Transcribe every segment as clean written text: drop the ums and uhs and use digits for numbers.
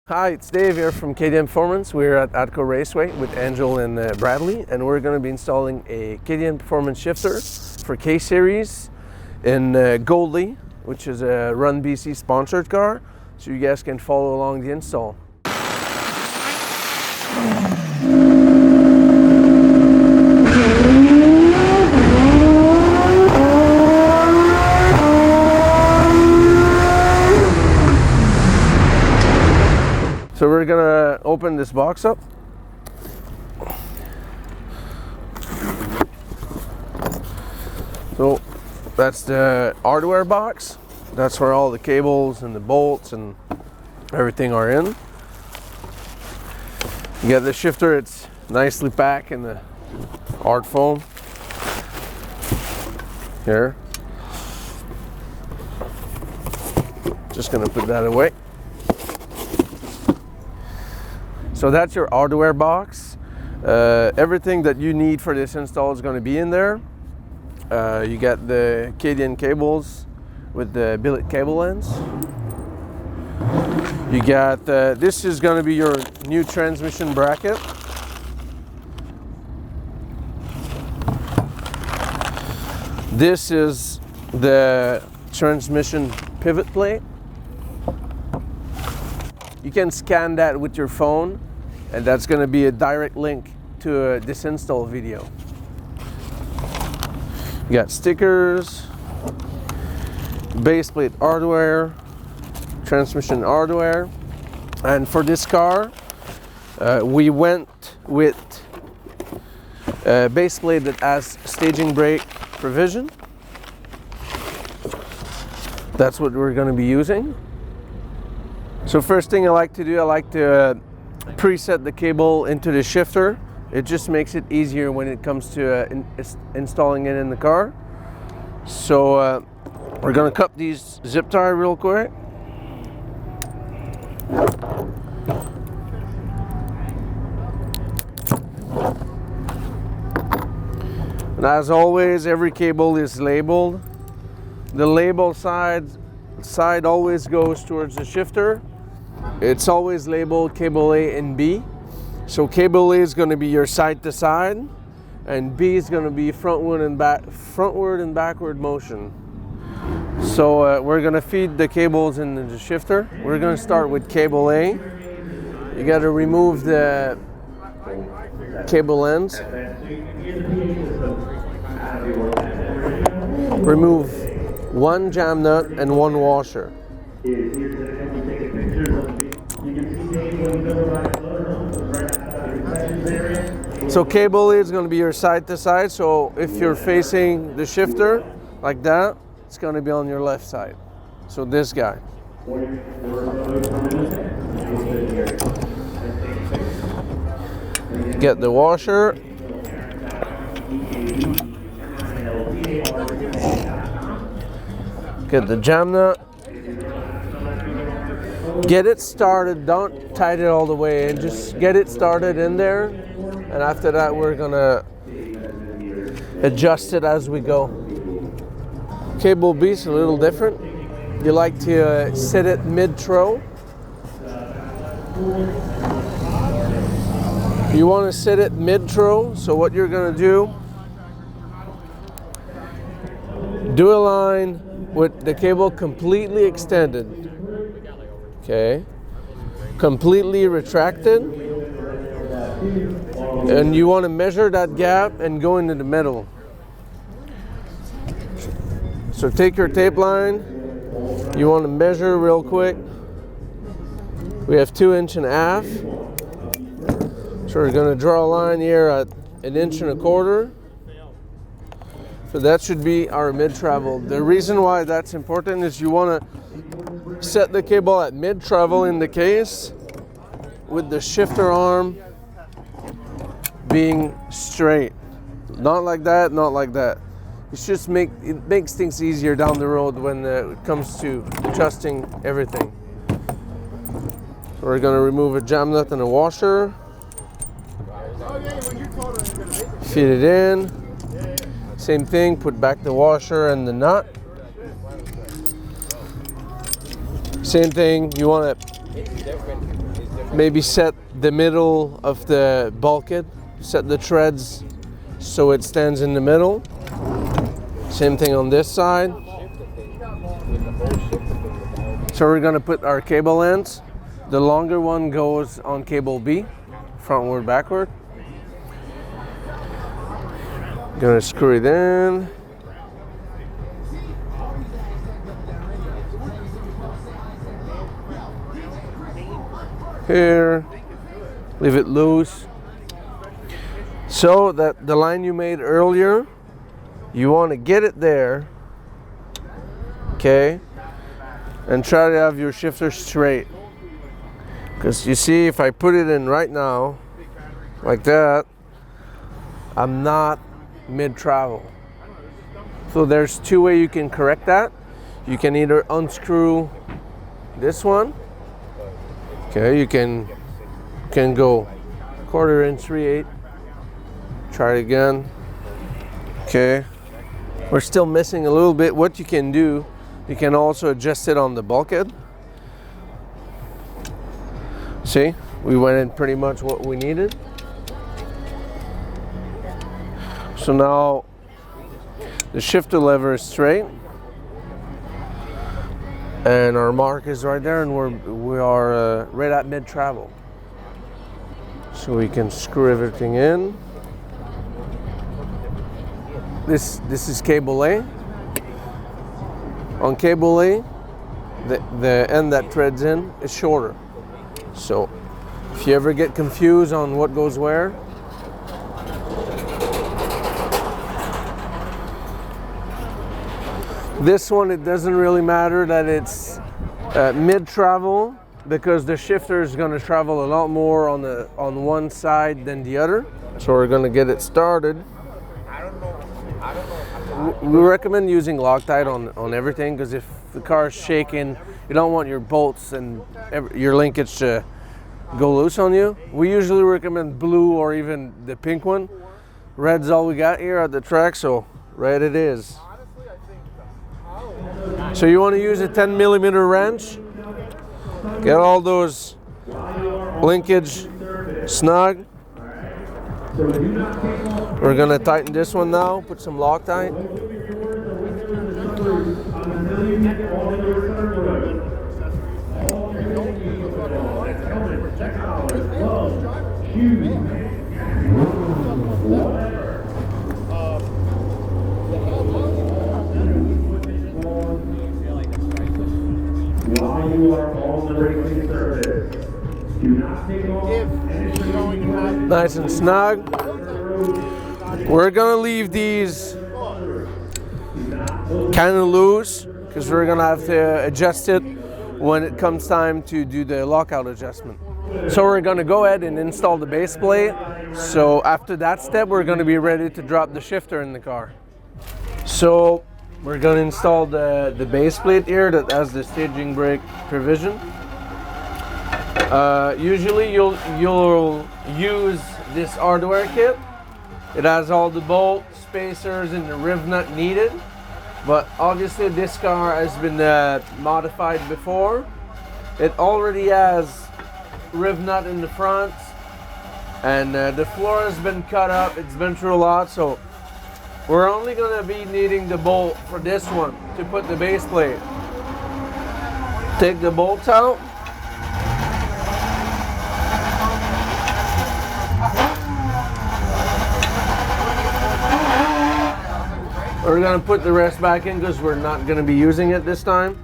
Hi, it's Dave here from KDN Performance. We're at Atco Raceway with Angel and Bradley, and we're going to be installing a KDN Performance shifter for K-Series in Goldie, which is a Run BC sponsored car, so you guys can follow along the install. So we're gonna open this box up. So that's the hardware box. That's where all the cables and the bolts and everything are in. You get the shifter, it's nicely packed in the hard foam here. Just gonna put that away. So that's your hardware box. Everything that you need for this install is going to be in there. You got the KDN cables with the billet cable ends. You got this is going to be your new transmission bracket. This is the transmission pivot plate. You can scan that with your phone, and that's going to be a direct link to this install video. You got stickers, base plate hardware, transmission hardware, and for this car, we went with a base plate that has staging brake provision. That's what we're going to be using. So first thing I like to do, I like to preset the cable into the shifter. It just makes it easier when it comes to installing it in the car. So we're gonna cut these zip tie real quick. And as always, every cable is labeled. The label side always goes towards the shifter. It's always labeled cable A and B. So cable A is going to be your side to side, and B is going to be frontward and backward motion. So we're going to feed the cables into the shifter. We're going to start with cable A. You got to remove the cable ends. Remove one jam nut and one washer. So cable A is going to be your side to side, so if you're facing the shifter like that, it's going to be on your left side. So this guy. Get the washer. Get the jam nut. Get it started, don't tighten it all the way in, just get it started in there, and after that we're gonna adjust it as we go. Cable B is a little different. You like to set it mid-throw. You want to set it mid-throw, so what you're gonna do a line with the cable completely extended. Okay, completely retracted, and you want to measure that gap and go into the middle. So take your tape line, you want to measure real quick. We have 2.5 inches. So we're going to draw a line here at 1.25 inches. So that should be our mid-travel. The reason why that's important is you want to set the cable at mid-travel in the case with the shifter arm being straight. Not like that, not like that. It makes things easier down the road when it comes to adjusting everything. So we're going to remove a jam nut and a washer. Feed it in. Same thing, put back the washer and the nut. Same thing, you want to maybe set the middle of the bulkhead, set the treads so it stands in the middle. Same thing on this side. So we're gonna put our cable ends. The longer one goes on cable B, frontward, backward. Gonna screw it in. Here, leave it loose. So that the line you made earlier, you want to get it there, okay, and try to have your shifter straight. Because you see, if I put it in right now, like that, I'm not mid-travel. So there's two ways you can correct that. You can either unscrew this one. Okay, you can go 1/4 inch, 3/8. Try it again. Okay, we're still missing a little bit. What you can do, you can also adjust it on the bulkhead. See, we went in pretty much what we needed. So now the shifter lever is straight. And our mark is right there, and we are right at mid-travel. So we can screw everything in. This is cable A. On cable A, the end that threads in is shorter. So if you ever get confused on what goes where, this one, it doesn't really matter that it's mid-travel, because the shifter is going to travel a lot more on one side than the other. So we're going to get it started. We recommend using Loctite on everything, because if the car is shaking, you don't want your bolts and your linkage to go loose on you. We usually recommend blue or even the pink one. Red's all we got here at the track, so red it is. So you want to use a 10mm wrench. Get all those linkage snug. We're going to tighten this one now, put some Loctite. While you are on the racing surface, do not take off and you're going to have Nice and snug. We're gonna leave these kind of loose, because we're gonna have to adjust it when it comes time to do the lockout adjustment. So we're gonna go ahead and install the base plate. So after that step, we're gonna be ready to drop the shifter in the car. So we're going to install the base plate here that has the staging brake provision. Usually you'll use this hardware kit. It has all the bolts, spacers, and the riv nut needed. But obviously this car has been modified before. It already has riv nut in the front, and the floor has been cut up. It's been through a lot, so we're only going to be needing the bolt for this one to put the base plate. Take the bolts out. We're going to put the rest back in because we're not going to be using it this time.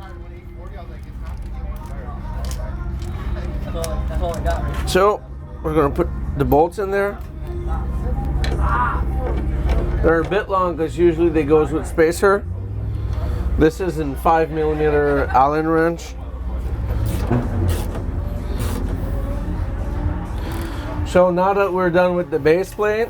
So we're going to put the bolts in there. They're a bit long because usually they goes with spacer. This is in 5mm Allen wrench. So now that we're done with the base plate,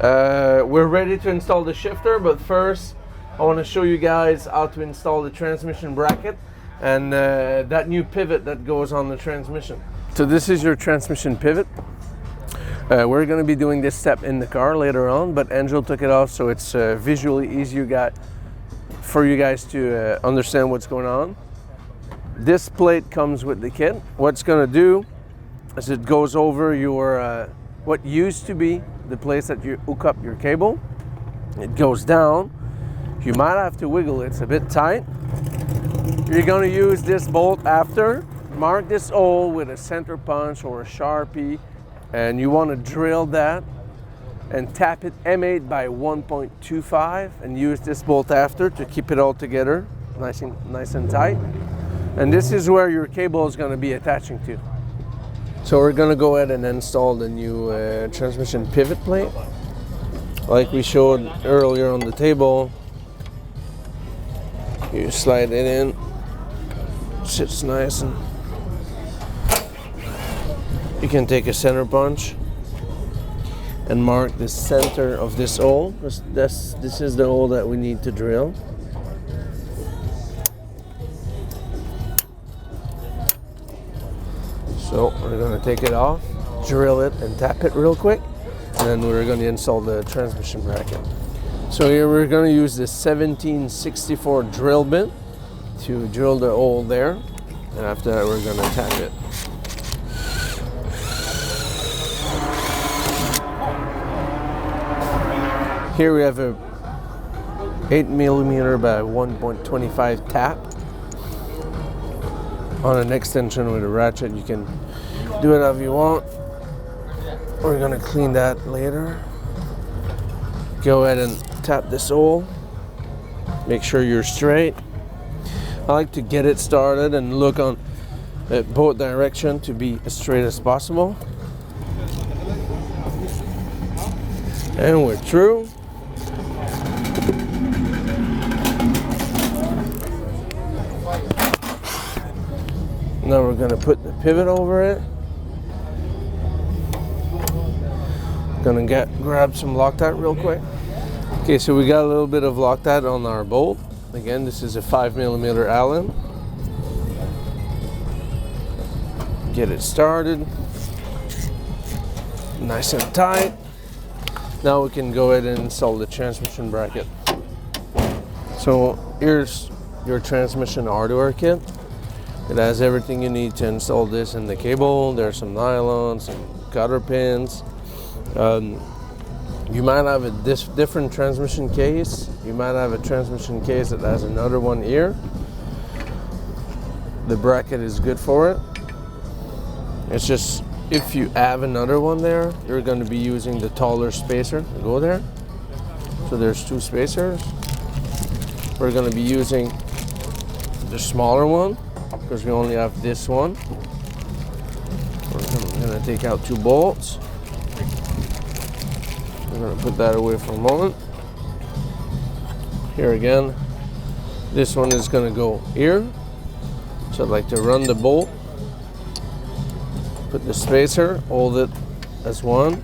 we're ready to install the shifter, but first I want to show you guys how to install the transmission bracket and that new pivot that goes on the transmission. So this is your transmission pivot. We're going to be doing this step in the car later on, but Angel took it off so it's visually easier for you guys to understand what's going on. This plate comes with the kit. What it's going to do, as it goes over your what used to be the place that you hook up your cable. It goes down. You might have to wiggle it. It's a bit tight. You're going to use this bolt after. Mark this hole with a center punch or a Sharpie, and you want to drill that and tap it M8 by 1.25 and use this bolt after to keep it all together nice and tight. And this is where your cable is going to be attaching to. So we're going to go ahead and install the new transmission pivot plate like we showed earlier on the table. You slide it in, sits nice, and you can take a center punch and mark the center of this hole. This is the hole that we need to drill. So we're going to take it off, drill it, and tap it real quick, and then we're going to install the transmission bracket. So here we're going to use the 1764 drill bit to drill the hole there, and after that we're going to tap it. Here we have a 8mm by 1.25 tap on an extension with a ratchet. You can do it however you want. We're gonna clean that later. Go ahead and tap this hole. Make sure you're straight. I like to get it started and look on both directions to be as straight as possible. And we're through. Now we're going to put the pivot over it. Gonna grab some Loctite real quick. Okay, so we got a little bit of Loctite on our bolt. Again, this is a 5mm Allen. Get it started. Nice and tight. Now we can go ahead and install the transmission bracket. So here's your transmission hardware kit. It has everything you need to install this in the cable. There's some nylon, some cotter pins. You might have a different transmission case. You might have a transmission case that has another one here. The bracket is good for it. It's just if you have another one there, you're going to be using the taller spacer to go there. So there's two spacers. We're going to be using the smaller one because we only have this one. We're going to take out two bolts. We're going to put that away for a moment. Here again, this one is going to go here. So I'd like to run the bolt, put the spacer, hold it as one,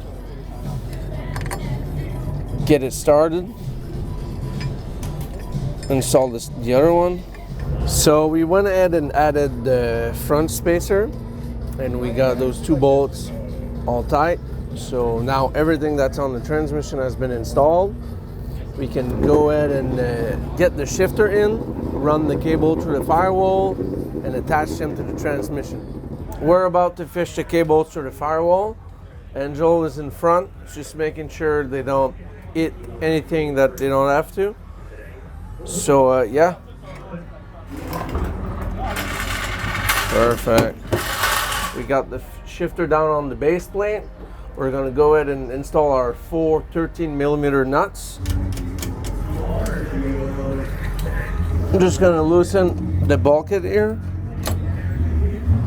get it started, install the other one. So we went ahead and added the front spacer, and we got those two bolts all tight. So now everything that's on the transmission has been installed. We can go ahead and get the shifter in, run the cable through the firewall, and attach them to the transmission. We're about to fish the cable through the firewall. Angel is in front, just making sure they don't hit anything that they don't have to. So yeah. Perfect. We got the shifter down on the base plate. We're going to go ahead and install our 4 13mm nuts. I'm just going to loosen the bulkhead here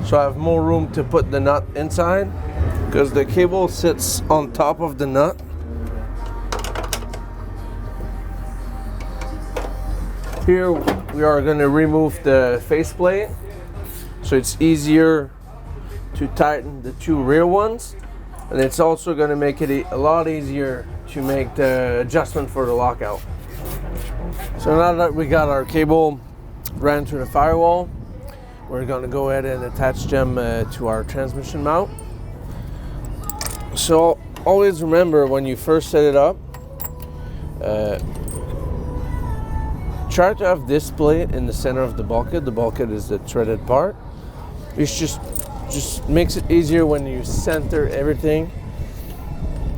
so I have more room to put the nut inside because the cable sits on top of the nut. Here we are going to remove the faceplate so it's easier to tighten the two rear ones, and it's also going to make it a lot easier to make the adjustment for the lockout. So now that we got our cable ran through the firewall, we're going to go ahead and attach them to our transmission mount. So always remember when you first set it up, try to have this plate in the center of the bulkhead. The bulkhead is the threaded part. It's just just makes it easier when you center everything.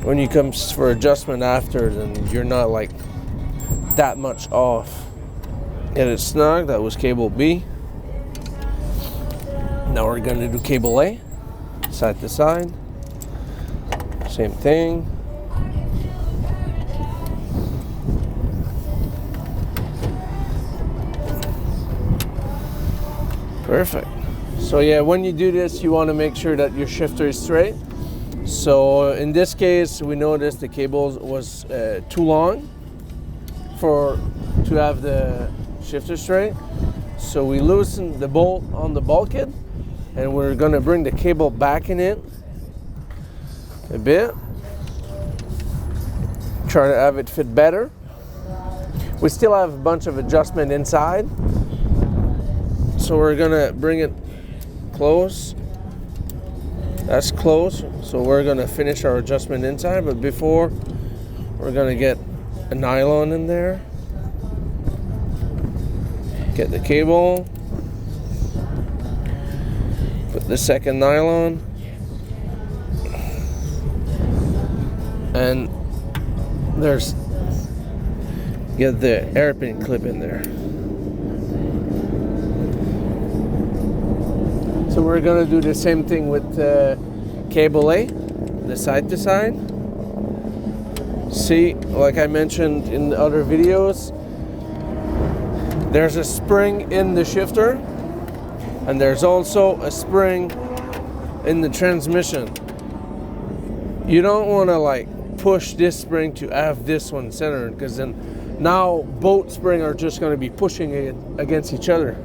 When you come for adjustment after, then you're not like that much off. Get it snug. That was cable B. Now we're going to do cable A, side to side. Same thing. Perfect. So yeah, when you do this, you want to make sure that your shifter is straight. So in this case, we noticed the cable was too long to have the shifter straight. So we loosened the bolt on the bulkhead, and we're going to bring the cable back in it a bit. Try to have it fit better. We still have a bunch of adjustment inside, so we're going to bring it close. That's close, so we're going to finish our adjustment inside, but before we're going to get a nylon in there. Get the cable, put the second nylon, and get the hairpin clip in there. So we're gonna do the same thing with cable A, the side to side. See, like I mentioned in the other videos, there's a spring in the shifter, and there's also a spring in the transmission. You don't want to like push this spring to have this one centered, because then now both springs are just going to be pushing it against each other.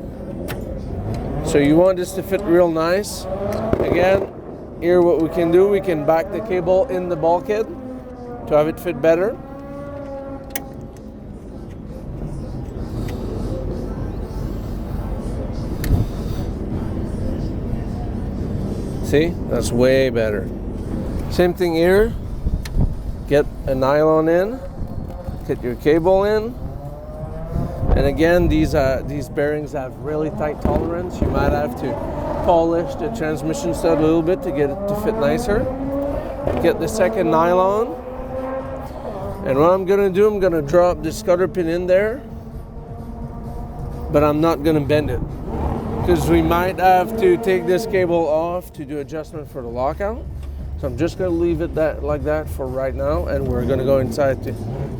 So you want this to fit real nice. Again, here what we can do, we can back the cable in the bulkhead to have it fit better. See, that's way better. Same thing here. Get a nylon in, get your cable in. And again, these bearings have really tight tolerance. You might have to polish the transmission stud a little bit to get it to fit nicer. Get the second nylon. And what I'm gonna do, I'm gonna drop the scudder pin in there, but I'm not gonna bend it, because we might have to take this cable off to do adjustment for the lockout. So I'm just gonna leave it like that for right now, and we're gonna go inside to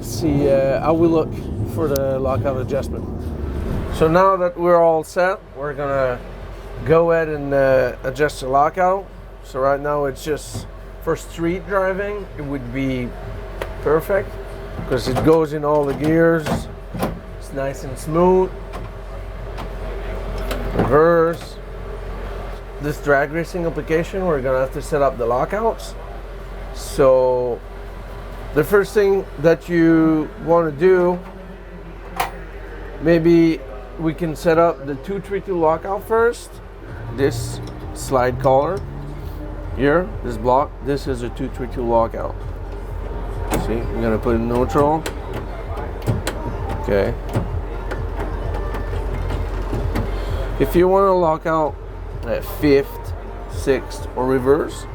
see how we look for the lockout adjustment. So now that we're all set, we're gonna go ahead and adjust the lockout. So right now it's just for street driving, it would be perfect because it goes in all the gears. It's nice and smooth. Reverse. This drag racing application, we're gonna have to set up the lockouts. So the first thing that you want to do, maybe we can set up the 232 lockout first. This slide collar here, this block, this is a 232 lockout. See, I'm gonna put it in neutral. Okay. If you want to lock out a fifth, sixth, or reverse,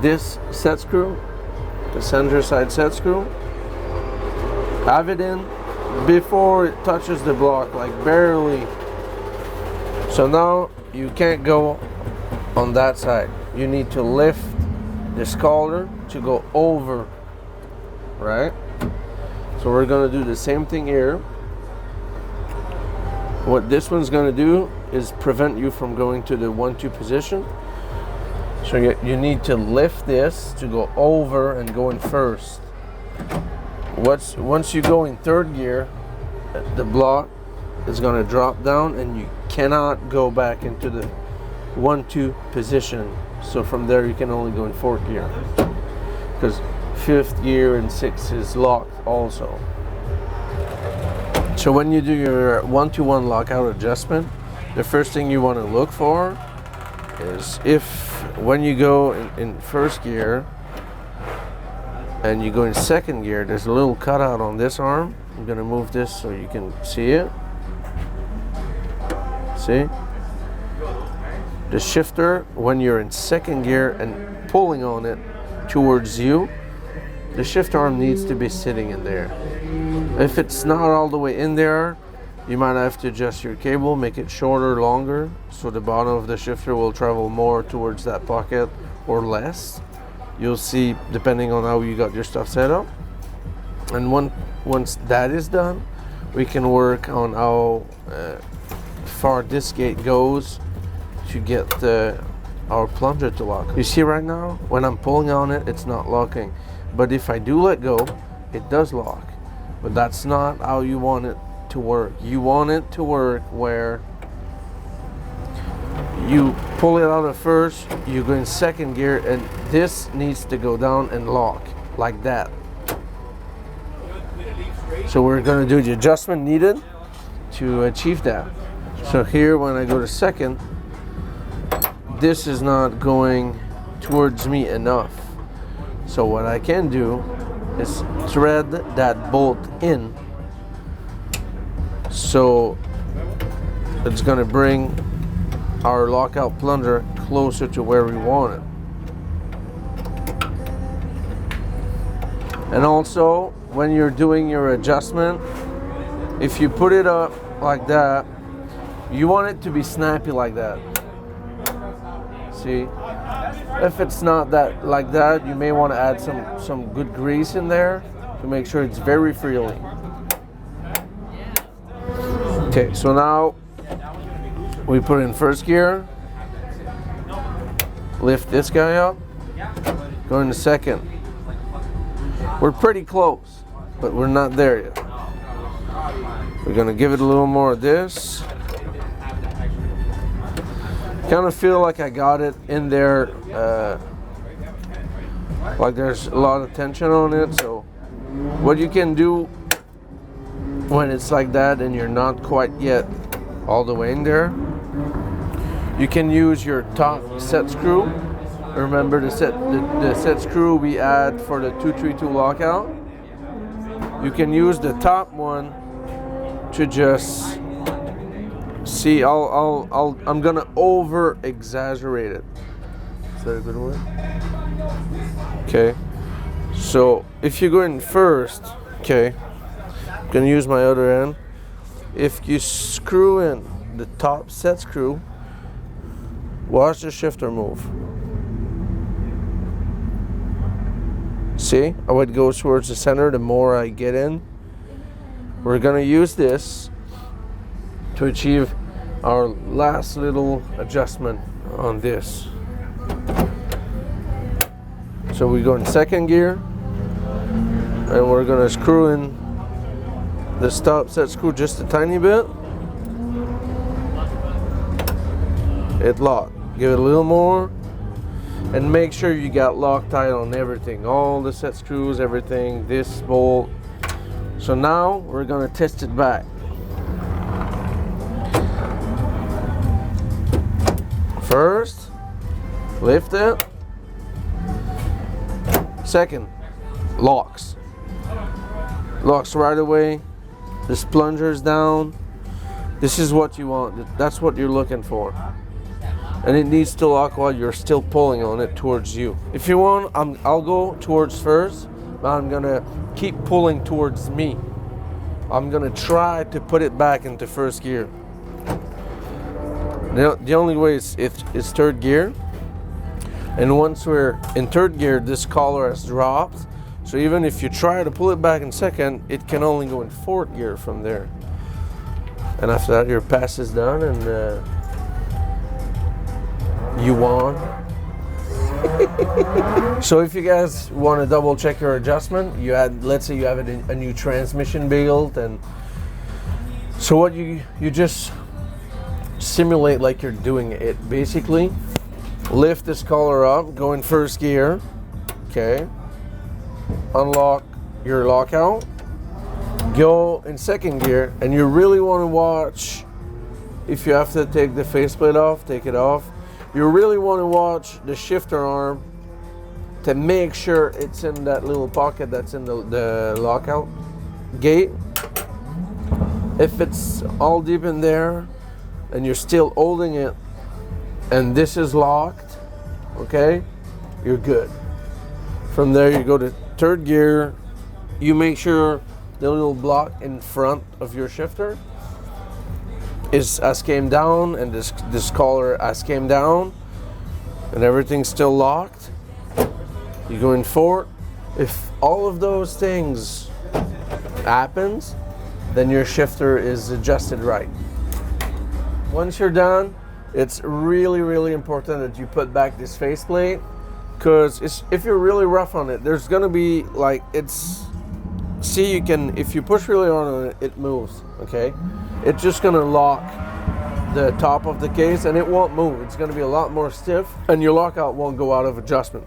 this set screw, the center side set screw, have it in before it touches the block, like barely. So now you can't go on that side. You need to lift this collar to go over, right? So we're gonna do the same thing here. What this one's gonna do is prevent you from going to the 1-2 position. So you need to lift this to go over and go in first. Once you go in third gear, the block is gonna drop down and you cannot go back into the 1-2 position. So from there you can only go in fourth gear, because fifth gear and sixth is locked also. So when you do your 1-to-1 lockout adjustment, the first thing you want to look for is if when you go in first gear and you go in second gear, there's a little cutout on this arm. I'm going to move this so you can see it. See? the shifter, when you're in second gear and pulling on it towards you, the shift arm needs to be sitting in there. If it's not all the way in there, you might have to adjust your cable, make it shorter, longer, so the bottom of the shifter will travel more towards that pocket or less. You'll see, depending on how you got your stuff set up. And once that is done, we can work on how far this gate goes to get our plunger to lock. You see right now, when I'm pulling on it, it's not locking. But if I do let go, it does lock. But that's not how you want it to work. You want it to work where you pull it out of first, you go in second gear, and this needs to go down and lock like that. So we're going to do the adjustment needed to achieve that. So here, when I go to second, this is not going towards me enough. So what I can do is thread that bolt in, so it's going to bring our lockout plunger closer to where we want it. And also, when you're doing your adjustment, if you put it up like that, you want it to be snappy like that. See? If it's not that like that, you may want to add some good grease in there to make sure it's very freely. Okay, so now we put in first gear, lift this guy up, go into second. We're pretty close, but we're not there yet. We're gonna give it a little more of this. Kind of feel like I got it in there, like there's a lot of tension on it. So what you can do when it's like that and you're not quite yet all the way in there, you can use your top set screw. Remember the set screw we add for the 232 lockout? You can use the top one to just see. I'm gonna over exaggerate it. Is that a good word? Okay. So if you go in first, okay, I'm gonna use my other end. If you screw in the top set screw, watch the shifter move. See how it goes towards the center the more I get in? We're gonna use this to achieve our last little adjustment on this. So we go in second gear and we're gonna screw in the stop set screw just a tiny bit. It locked. Give it a little more and make sure you got Loctite on everything, all the set screws, everything, this bolt. So now we're gonna test it back. First, lift it. Second, locks. Locks right away. This plunger's down. This is what you want. That's what you're looking for. And it needs to lock while you're still pulling on it towards you. If you want, I'll go towards first, but I'm gonna keep pulling towards me. I'm gonna try to put it back into first gear. The only way is third gear. And once we're in third gear, this collar has dropped. So even if you try to pull it back in second, it can only go in fourth gear from there. And after that, your pass is done and you won. So if you guys want to double check your adjustment, let's say you have a new transmission built, and so what you just simulate like you're doing it. Basically, lift this collar up, go in first gear, okay, unlock your lockout, go in second gear, and you really want to watch. If you have to take the faceplate off, take it off. You really want to watch the shifter arm to make sure it's in that little pocket that's in the lockout gate. If it's all deep in there and you're still holding it, and this is locked, okay, you're good. From there you go to third gear. You make sure the little block in front of your shifter has came down, and this collar has came down, and everything's still locked. You go in fourth. If all of those things happens, then your shifter is adjusted right. Once you're done, it's really, really important that you put back this faceplate, because if you're really rough on it, there's gonna be like, see, you can, if you push really hard on it, it moves, okay? It's just gonna lock the top of the case and it won't move. It's gonna be a lot more stiff, and your lockout won't go out of adjustment.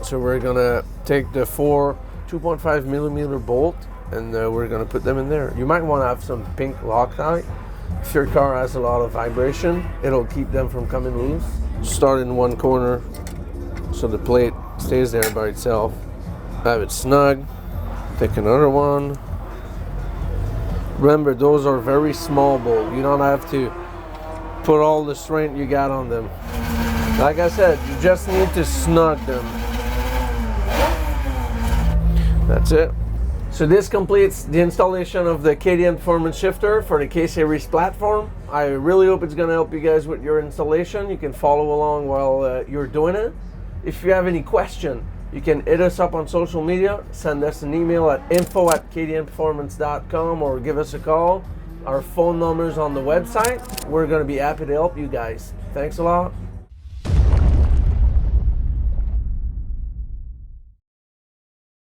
So we're gonna take the 2.5 millimeter bolt, and we're gonna put them in there. You might wanna have some pink Loctite. If your car has a lot of vibration, it'll keep them from coming loose. Start in one corner so the plate stays there by itself. Have it snug. Take another one. Remember, those are very small bolts. You don't have to put all the strength you got on them. Like I said, you just need to snug them. That's it. So this completes the installation of the KDN Performance shifter for the K-Series platform. I really hope it's going to help you guys with your installation. You can follow along while you're doing it. If you have any question, you can hit us up on social media, send us an email at info@kdnperformance.com, or give us a call. Our phone number's on the website. We're going to be happy to help you guys. Thanks a lot.